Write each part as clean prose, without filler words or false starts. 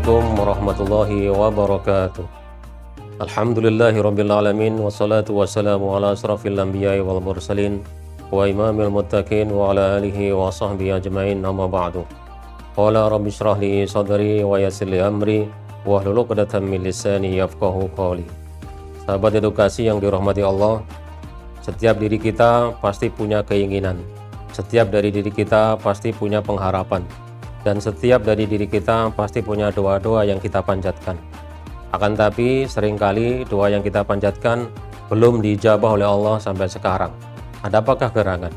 Assalamualaikum warahmatullahi wabarakatuh. Alhamdulillahirrabbilalamin. Wassalatu wassalamu ala asrafil anbiya'i wal mursalin wa imamil muttaqin wa ala alihi wa sahbihi ajma'in, amma ba'du. Qala rabbi shrah li sadri wa yassir li amri wahlul 'uqdatam min lisani yafqahu qawli. Sahabat edukasi yang dirahmati Allah, setiap diri kita pasti punya keinginan, setiap dari diri kita pasti punya pengharapan, dan setiap dari diri kita pasti punya doa-doa yang kita panjatkan. Akan tapi seringkali doa yang kita panjatkan belum dijabah oleh Allah sampai sekarang. Ada apakah gerangan?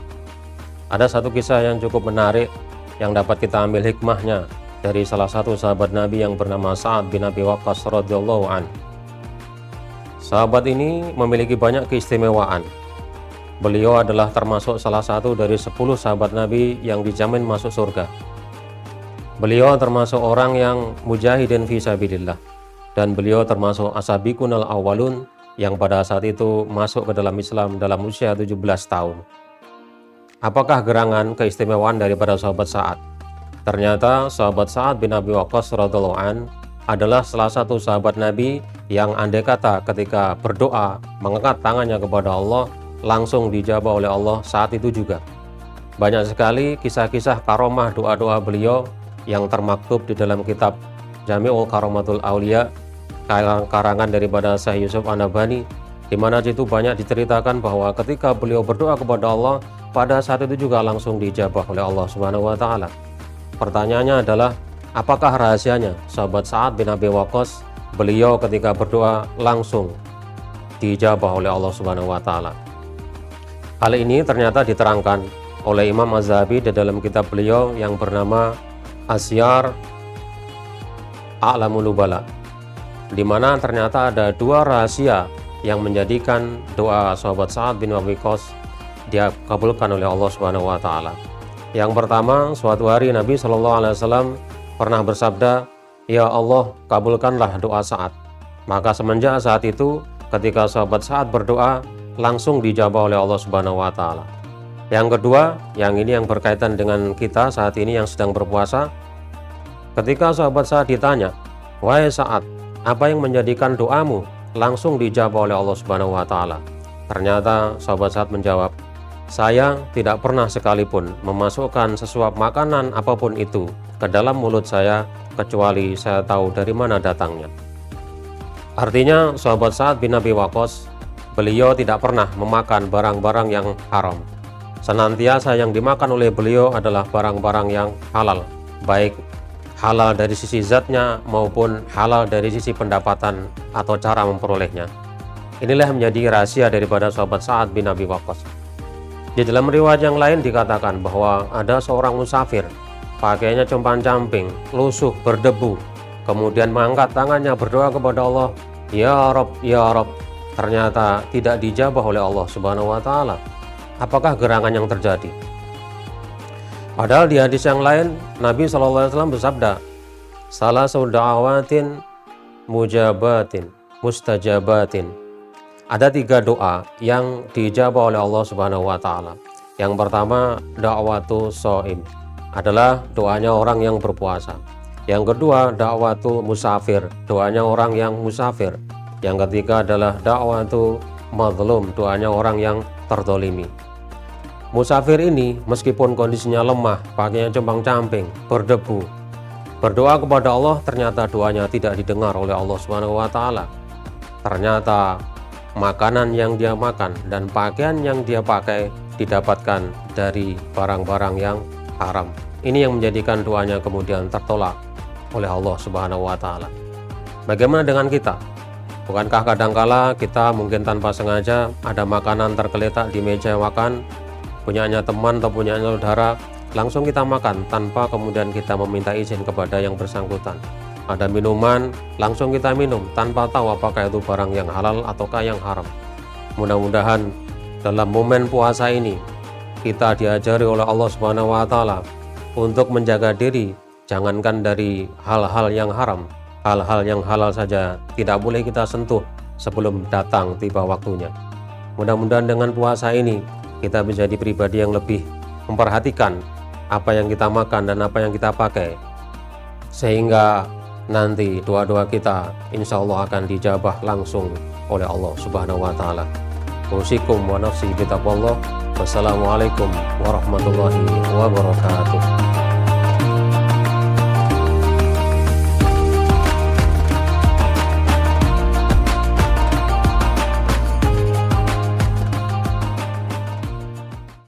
Ada satu kisah yang cukup menarik yang dapat kita ambil hikmahnya dari salah satu sahabat Nabi yang bernama Sa'ad bin Abi Waqqas radhiyallahu anhu. Sahabat ini memiliki banyak keistimewaan. Beliau adalah termasuk salah satu dari 10 sahabat Nabi yang dijamin masuk surga. Beliau termasuk orang yang mujahidin fi sabilillah, dan beliau termasuk asabiqunal awwalun yang pada saat itu masuk ke dalam Islam dalam usia 17 tahun. Apakah gerangan keistimewaan daripada sahabat Sa'ad? Ternyata sahabat Sa'ad bin Abi Waqqas radhiyallahu an adalah salah satu sahabat Nabi yang andai kata ketika berdoa mengangkat tangannya kepada Allah langsung dijabah oleh Allah saat itu juga. Banyak sekali kisah-kisah karomah doa-doa beliau yang termaktub di dalam kitab Jami'ul Karomatul Aulia karangan daripada Syekh Yusuf An-Nabhani, di mana itu banyak diceritakan bahwa ketika beliau berdoa kepada Allah pada saat itu juga langsung dijabah oleh Allah Subhanahu wa taala. Pertanyaannya adalah, apakah rahasianya sahabat Sa'ad bin Abi Waqqas beliau ketika berdoa langsung dijabah oleh Allah Subhanahu wa taala? Hal ini ternyata diterangkan oleh Imam Az-Zahabi di dalam kitab beliau yang bernama Asyar A'lamul Nubala, di mana ternyata ada dua rahasia yang menjadikan doa sahabat Sa'ad bin Abi Waqqas dia kabulkan oleh Allah Subhanahu wa taala. Yang pertama, suatu hari Nabi Shallallahu alaihi wasallam pernah bersabda, "Ya Allah, kabulkanlah doa Sa'ad." Maka semenjak saat itu, ketika sahabat Sa'ad berdoa, langsung dijabah oleh Allah Subhanahu wa taala. Yang kedua, yang ini yang berkaitan dengan kita saat ini yang sedang berpuasa. Ketika sahabat Sa'ad ditanya, "Wahai Sa'ad, apa yang menjadikan doamu langsung dijabah oleh Allah Subhanahu wa taala?" Ternyata sahabat Sa'ad menjawab, "Saya tidak pernah sekalipun memasukkan sesuap makanan apapun itu ke dalam mulut saya kecuali saya tahu dari mana datangnya." Artinya sahabat Sa'ad bin Abi Waqqas beliau tidak pernah memakan barang-barang yang haram. Senantiasa yang dimakan oleh beliau adalah barang-barang yang halal, baik halal dari sisi zatnya maupun halal dari sisi pendapatan atau cara memperolehnya. Inilah menjadi rahasia daripada sahabat Sa'ad bin Abi Waqqas. Di dalam riwayat yang lain dikatakan bahwa ada seorang musafir, pakaiannya compang-camping, lusuh, berdebu, kemudian mengangkat tangannya berdoa kepada Allah, "Ya Rabb, ya Rabb." Ternyata tidak dijabah oleh Allah Subhanahu wa taala. Apakah gerangan yang terjadi? Padahal di hadis yang lain Nabi SAW bersabda, "Salasu da'awatin mujabatin mustajabatin." Ada 3 doa yang dijabah oleh Allah Subhanahu wa taala. Yang pertama, da'watu shaim, adalah doanya orang yang berpuasa. Yang kedua, da'watu musafir, doanya orang yang musafir. Yang ketiga adalah da'watu mazlum, doanya orang yang terdolimi. Musafir ini meskipun kondisinya lemah, pakainya compang-camping, berdebu, berdoa kepada Allah, ternyata doanya tidak didengar oleh Allah Subhanahu wa taala. Ternyata makanan yang dia makan dan pakaian yang dia pakai didapatkan dari barang-barang yang haram. Ini yang menjadikan doanya kemudian tertolak oleh Allah Subhanahu wa taala. Bagaimana dengan kita? Bukankah kadangkala kita mungkin tanpa sengaja ada makanan tergeletak di meja makan, punyanya teman atau punyanya saudara, langsung kita makan tanpa kemudian kita meminta izin kepada yang bersangkutan. Ada minuman, langsung kita minum tanpa tahu apakah itu barang yang halal ataukah yang haram. Mudah-mudahan dalam momen puasa ini kita diajari oleh Allah Subhanahu wa taala untuk menjaga diri, jangankan dari hal-hal yang haram, hal-hal yang halal saja tidak boleh kita sentuh sebelum datang tiba waktunya. Mudah-mudahan dengan puasa ini kita menjadi pribadi yang lebih memperhatikan apa yang kita makan dan apa yang kita pakai, sehingga nanti doa-doa kita insya Allah akan dijabah langsung oleh Allah Subhanahu wa Ta'ala. Usikum wa nafsi bitaqwallah. Wassalamualaikum warahmatullahi wabarakatuh.